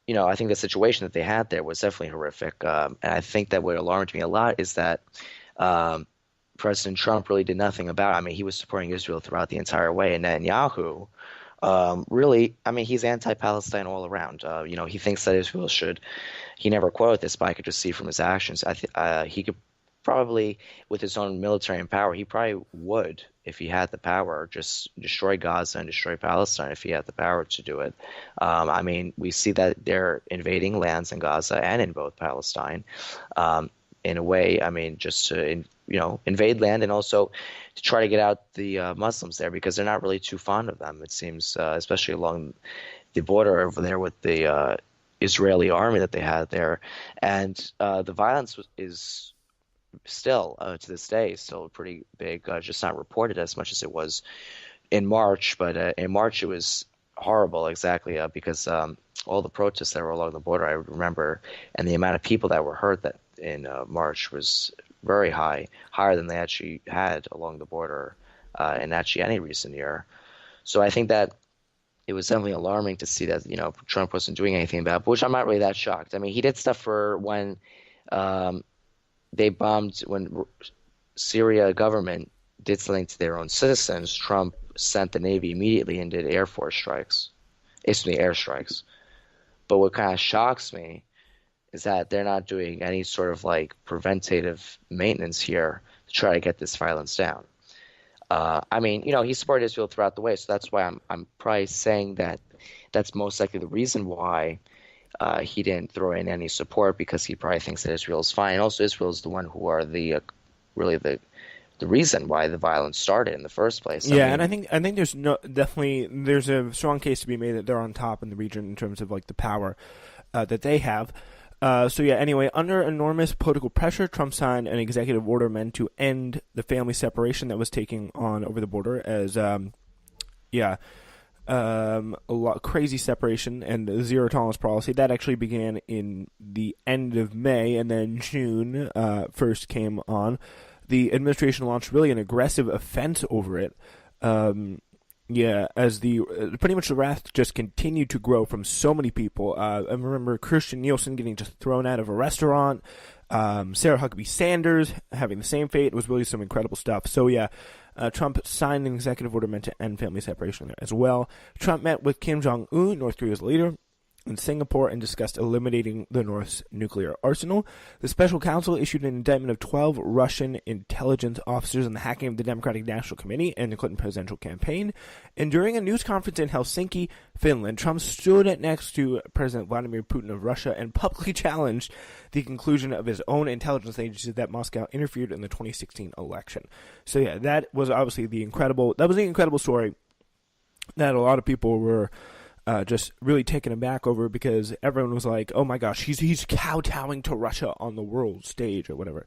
I think the situation that they had there was definitely horrific. And I think that what alarmed me a lot is that um, President Trump really did nothing about it. I mean, he was supporting Israel throughout the entire way, and Netanyahu, really, I mean, he's anti-Palestine all around. He thinks that Israel should. He never quoted this, but I could just see from his actions. He could probably, with his own military and power, he probably would, if he had the power, just destroy Gaza and destroy Palestine if he had the power to do it. I mean, we see that they're invading lands in Gaza and in both Palestine. In a way, I mean, just to invade land and also to try to get out the Muslims there because they're not really too fond of them. It seems, especially along the border over there with the Israeli army that they had there, and the violence is still to this day still pretty big. Just not reported as much as it was in March, but in March it was horrible, exactly because all the protests that were along the border, I remember, and the amount of people that were hurt that in March was very high, higher than they actually had along the border in actually any recent year. So I think that it was definitely alarming to see that Trump wasn't doing anything about it, which I'm not really that shocked. I mean, he did stuff for when um, they bombed when Syria government did something to their own citizens. Trump sent the Navy immediately and did Air Force strikes, basically airstrikes. But what kind of shocks me is that they're not doing any sort of like preventative maintenance here to try to get this violence down. I mean, he supported Israel throughout the way, so that's why I'm probably saying that that's most likely the reason why he didn't throw in any support because he probably thinks that Israel is fine. And also, Israel is the one who are really the reason why the violence started in the first place. Yeah, and I think there's a strong case to be made that they're on top in the region in terms of like the power that they have. So yeah, anyway, under enormous political pressure, Trump signed an executive order meant to end the family separation that was taking on over the border as, a lot crazy separation and zero tolerance policy. That actually began in the end of May, and then June first came on. The administration launched really an aggressive offense over it. As the pretty much the wrath just continued to grow from so many people. I remember Christian Nielsen getting just thrown out of a restaurant. Sarah Huckabee Sanders having the same fate. It was really some incredible stuff. So yeah, Trump signed an executive order meant to end family separation there as well. Trump met with Kim Jong-un, North Korea's leader, in Singapore and discussed eliminating the North's nuclear arsenal. The special counsel issued an indictment of 12 Russian intelligence officers in the hacking of the Democratic National Committee and the Clinton presidential campaign. And during a news conference in Helsinki, Finland, Trump stood next to President Vladimir Putin of Russia and publicly challenged the conclusion of his own intelligence agency that Moscow interfered in the 2016 election. So yeah, that was obviously the incredible story that a lot of people were just really taken aback over because everyone was like, "Oh my gosh, he's kowtowing to Russia on the world stage or whatever."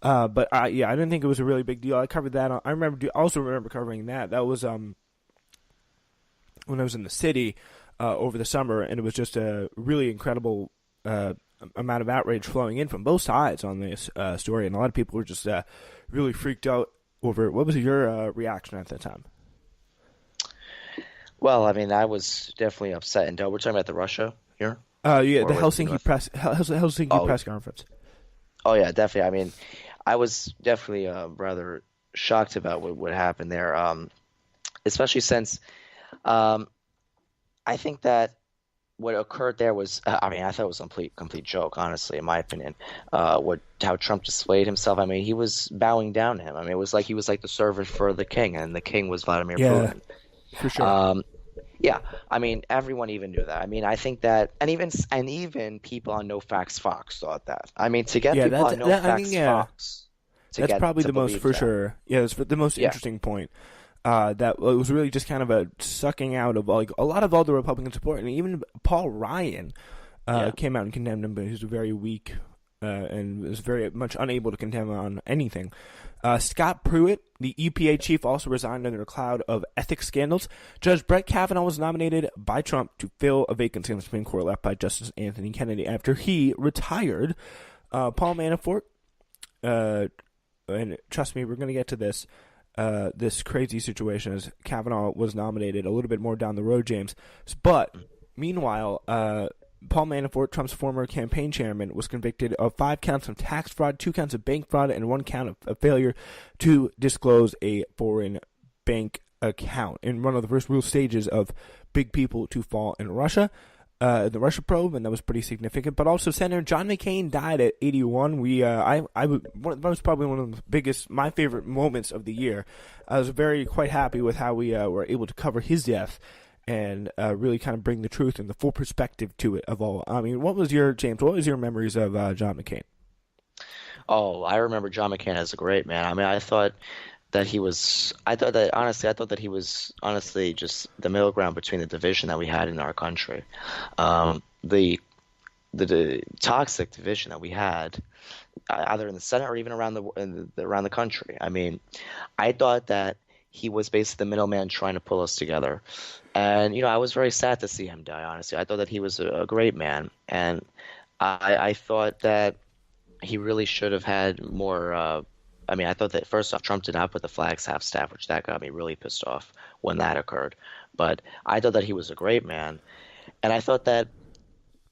But I didn't think it was a really big deal. I covered that. I also remember covering that. That was when I was in the city over the summer, and it was just a really incredible amount of outrage flowing in from both sides on this story, and a lot of people were just really freaked out over it. What was your reaction at that time? Well, I mean, I was definitely upset. And we're talking about the Russia here? The Or with Helsinki North? Helsinki Oh, press conference. oh yeah, definitely. I mean, I was definitely rather shocked about what happened there, especially since um, I think that what occurred there was, I mean, I thought it was a complete joke, honestly, in my opinion. How Trump displayed himself. I mean, he was bowing down to him. I mean, it was like he was like the servant for the king, and the king was Vladimir Yeah, Putin. for sure. Yeah, I mean, everyone even knew that. I mean, I think that, and even people on No Facts Fox thought that. I mean, to get Yeah, people on No I think Facts Fox to that's get probably to the most believe for that, sure. Yeah, it's the most yeah, interesting point. That it was really just kind of a sucking out of like a lot of all the Republican support, and even Paul Ryan yeah, came out and condemned him, but he was very weak and was very much unable to condemn on anything. Scott Pruitt, the EPA chief, also resigned under a cloud of ethics scandals. Judge Brett Kavanaugh was nominated by Trump to fill a vacancy on the Supreme Court left by Justice Anthony Kennedy after he retired. Paul Manafort, and trust me, we're going to get to this crazy situation as Kavanaugh was nominated a little bit more down the road, James. But meanwhile, Paul Paul Manafort, Trump's former campaign chairman, was convicted of 5 counts of tax fraud, 2 counts of bank fraud, and 1 count of failure to disclose a foreign bank account in one of the first real stages of big people to fall in Russia. The Russia probe, and that was pretty significant. But also, Senator John McCain died at 81. That was probably one of the biggest, my favorite moments of the year. I was quite happy with how we were able to cover his death and really kind of bring the truth and the full perspective to it of all. I mean, James? What was your memories of John McCain? Oh, I remember John McCain as a great man. I mean, I thought that he was honestly just the middle ground between the division that we had in our country. The toxic division that we had, either in the Senate or even around the country. I mean, I thought that he was basically the middleman trying to pull us together. And, I was very sad to see him die, honestly. I thought that he was a great man. And I thought that he really should have had more I thought that first off, Trump did not put the flags half-staff, which that got me really pissed off when that occurred. But I thought that he was a great man. And I thought that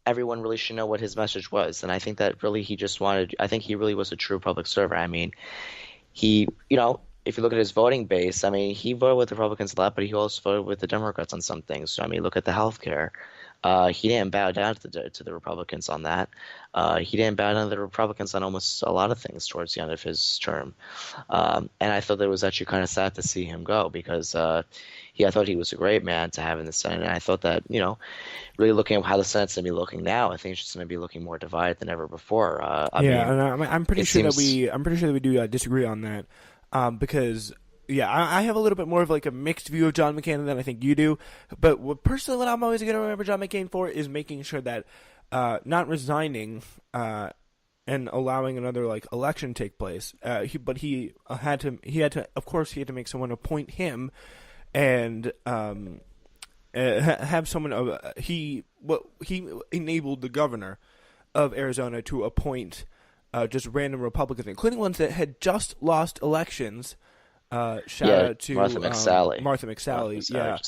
everyone really should know what his message was. And I think that really I think he really was a true public servant. I mean, if you look at his voting base, I mean, he voted with the Republicans a lot, but he also voted with the Democrats on some things. So, I mean, look at the health care. He didn't bow down to the Republicans on that. He didn't bow down to the Republicans on almost a lot of things towards the end of his term. And I thought that it was actually kind of sad to see him go because I thought he was a great man to have in the Senate. And I thought that, really looking at how the Senate's going to be looking now, I think it's just going to be looking more divided than ever before. I'm pretty sure that we do disagree on that because. Yeah, I have a little bit more of like a mixed view of John McCain than I think you do. But personally, what I'm always going to remember John McCain for is making sure that not resigning and allowing another like election take place. He had to, of course, he had to make someone appoint him and have someone. He enabled the governor of Arizona to appoint just random Republicans, including ones that had just lost elections. Shout out to Martha McSally. Yeah.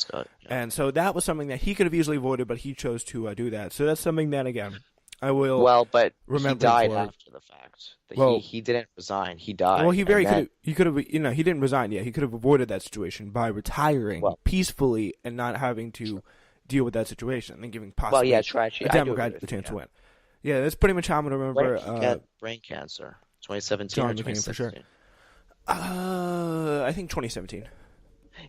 And so that was something that he could have easily avoided, but he chose to do that. So that's something that, again, I will but remember. He died after the fact. He didn't resign. He died. Well, he could have, he didn't resign yet. He could have avoided that situation by retiring peacefully and not having to deal with that situation and giving possibly a Democrat the chance to win. Yeah, that's pretty much how I'm going to remember. He got brain cancer, 2017 or 2016. For sure. I think 2017.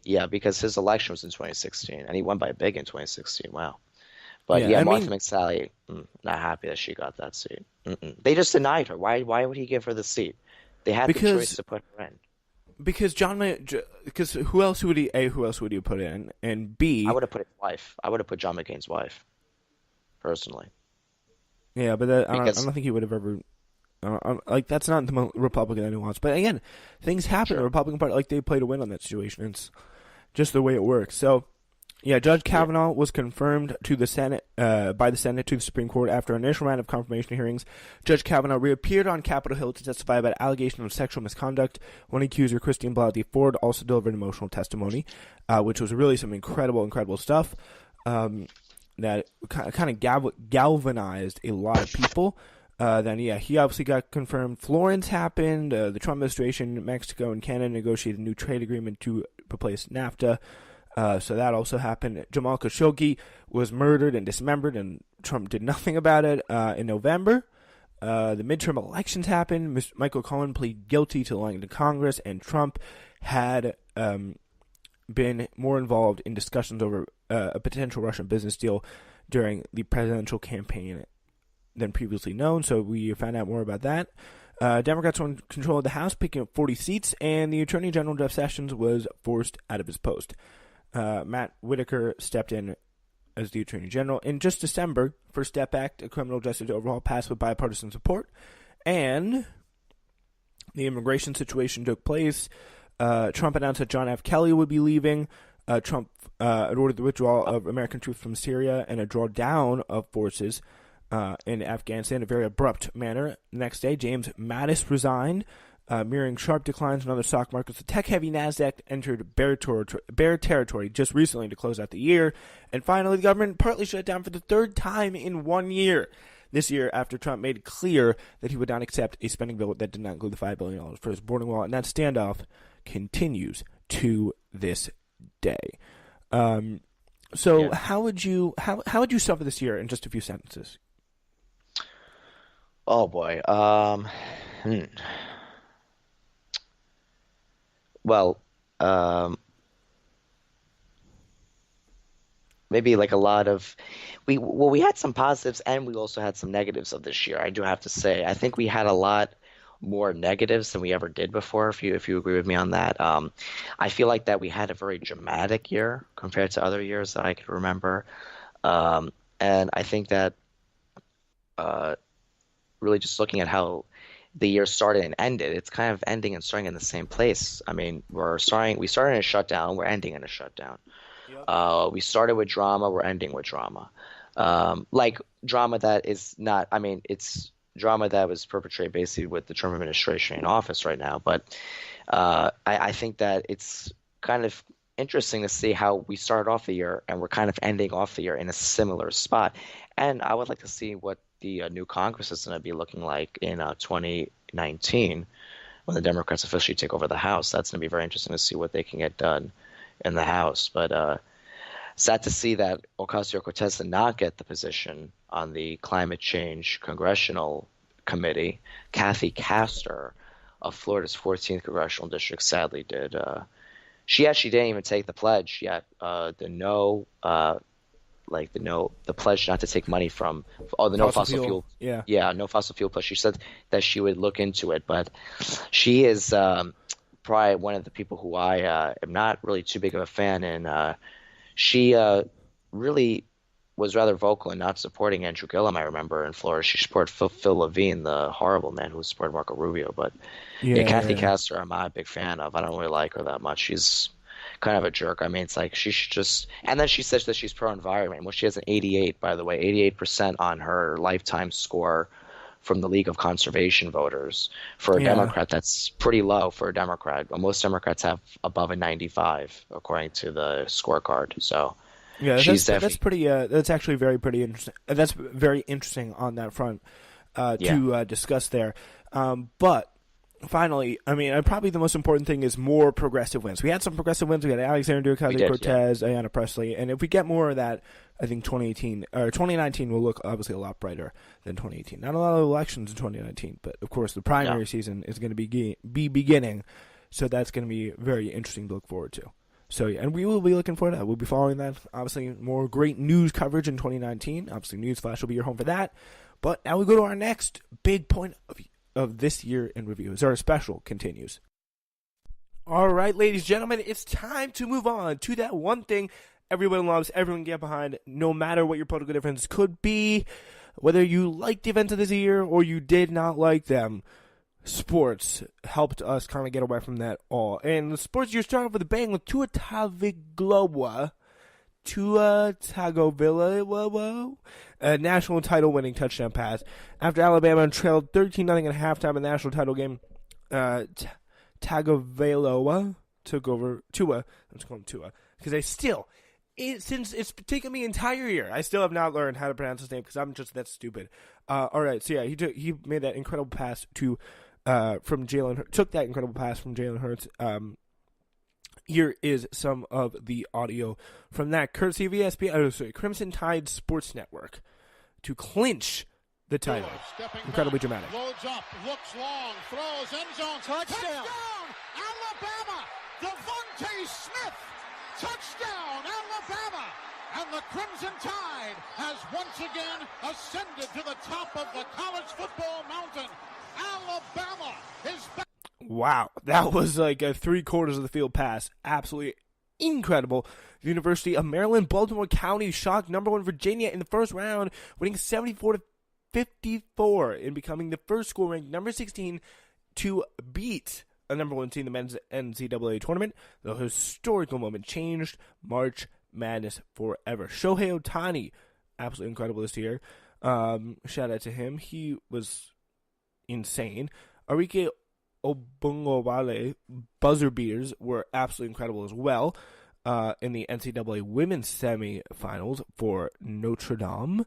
Yeah, because his election was in 2016, and he won by big in 2016. Wow. But Martha McSally, not happy that she got that seat. They just denied her. Why would he give her the seat? They had the choice to put her in. Because who else would he put in? And B, I would have put his wife. I would have put John McCain's wife, personally. Yeah, but I don't think he would have ever. That's not the Republican that he wants. But again, things happen. Sure. The Republican Party, they play to win on that situation. It's just the way it works. So, yeah, Judge Kavanaugh was confirmed to the Senate by the Senate to the Supreme Court after an initial round of confirmation hearings. Judge Kavanaugh reappeared on Capitol Hill to testify about allegations of sexual misconduct. One accuser, Christine Blasey Ford, also delivered emotional testimony, which was really some incredible stuff that kind of galvanized a lot of people. He obviously got confirmed. Florence happened. The Trump administration, Mexico, and Canada negotiated a new trade agreement to replace NAFTA. So that also happened. Jamal Khashoggi was murdered and dismembered, and Trump did nothing about it. In November, the midterm elections happened. Michael Cohen pleaded guilty to lying to Congress, and Trump had been more involved in discussions over a potential Russian business deal during the presidential campaign than previously known, so we found out more about that. Democrats were in control of the House, picking up 40 seats, and the Attorney General Jeff Sessions was forced out of his post. Matt Whitaker stepped in as the Attorney General. In just December, First Step Act, a criminal justice overhaul, passed with bipartisan support, and the immigration situation took place. Trump announced that John F. Kelly would be leaving. Trump ordered the withdrawal of American troops from Syria and a drawdown of forces in Afghanistan in a very abrupt manner. Next day, James Mattis resigned. mirroring sharp declines in other stock markets. The tech-heavy Nasdaq entered bear territory just recently to close out the year, and finally, the government partly shut down for the third time in 1 year. This year, after Trump made it clear that he would not accept a spending bill that did not include the $5 billion for his border wall, and that standoff continues to this day. How would you suffer this year in just a few sentences? Oh boy. Hmm. Well, maybe like a lot of we had some positives and we also had some negatives of this year. I do have to say, I think we had a lot more negatives than we ever did before. If you agree with me on that, I feel like that we had a very dramatic year compared to other years that I could remember, and I think that uh, really just looking at how the year started and ended, it's kind of ending and starting in the same place. I mean, we started in a shutdown, we're ending in a shutdown. Yep. We started with drama, we're ending with drama. Like drama that is not, I mean, it's drama that was perpetrated basically with the Trump administration in office right now. But I think that it's kind of interesting to see how we started off the year and we're kind of ending off the year in a similar spot. And I would like to see what the new Congress is going to be looking like in 2019 when the Democrats officially take over the House. That's going to be very interesting to see what they can get done in the House. But sad to see that Ocasio-Cortez did not get the position on the Climate Change Congressional Committee. Kathy Castor of Florida's 14th Congressional District sadly did. She actually didn't even take the pledge yet. The pledge not to take money from, the no fossil fuel. Yeah, no fossil fuel pledge. She said that she would look into it, but she is probably one of the people who I am not really too big of a fan, and she really was rather vocal in not supporting Andrew Gillum. I remember in Florida, she supported Phil Levine, the horrible man who supported Marco Rubio. But yeah, Kathy Castor, I'm not a big fan of. I don't really like her that much. She's kind of a jerk. I mean, it's like she should just. And then she says that she's pro-environment. Well, she has an 88, by the way, 88% on her lifetime score from the League of Conservation Voters. For a Democrat, that's pretty low for a Democrat. Well, most Democrats have above a 95, according to the scorecard. So yeah, that's pretty. That's actually pretty interesting. That's very interesting on that front to discuss there. But finally, I mean, probably the most important thing is more progressive wins. We had some progressive wins. We had Alexandria Ocasio-Cortez, Ayanna Pressley, and if we get more of that, I think 2019 will look obviously a lot brighter than 2018. Not a lot of elections in 2019, but of course the primary season is going to be beginning, so that's going to be very interesting to look forward to. So yeah, and we will be looking forward to that. We'll be following that. Obviously, more great news coverage in 2019. Obviously, Newsflash will be your home for that. But now we go to our next big point of this year in review as our special continues. All right, ladies and gentlemen, it's time to move on to that one thing everyone loves, everyone get behind, no matter what your political difference could be, whether you liked the events of this year or you did not like them. Sports helped us kind of get away from that all. And the sports year started with a bang with Tua Tagovailoa, a national title-winning touchdown pass after Alabama trailed 13-0 at halftime in the national title game. Tagovailoa took over Tua. I'm just calling him Tua because since it's taken me an entire year, I still have not learned how to pronounce his name because I'm just that stupid. All right, so yeah, he made that incredible pass from Jalen. Took that incredible pass from Jalen Hurts. Here is some of the audio from that, courtesy of ESPN, Crimson Tide Sports Network, to clinch the title. Incredibly dramatic. Loads up, looks long, throws, end zone, touchdown! Alabama! Devontae Smith! Touchdown, Alabama! And the Crimson Tide has once again ascended to the top of the college football mountain. Alabama is back. Wow, that was like a 3/4 of the field pass. Absolutely incredible. The University of Maryland, Baltimore County shocked number 1 Virginia in the first round, winning 74-54 and becoming the first school ranked number 16 to beat a number 1 team in the men's NCAA tournament. The historical moment changed March Madness forever. Shohei Ohtani, absolutely incredible this year. Shout out to him. He was insane. Arike Obungowale buzzer beaters were absolutely incredible as well. In the NCAA women's semifinals for Notre Dame.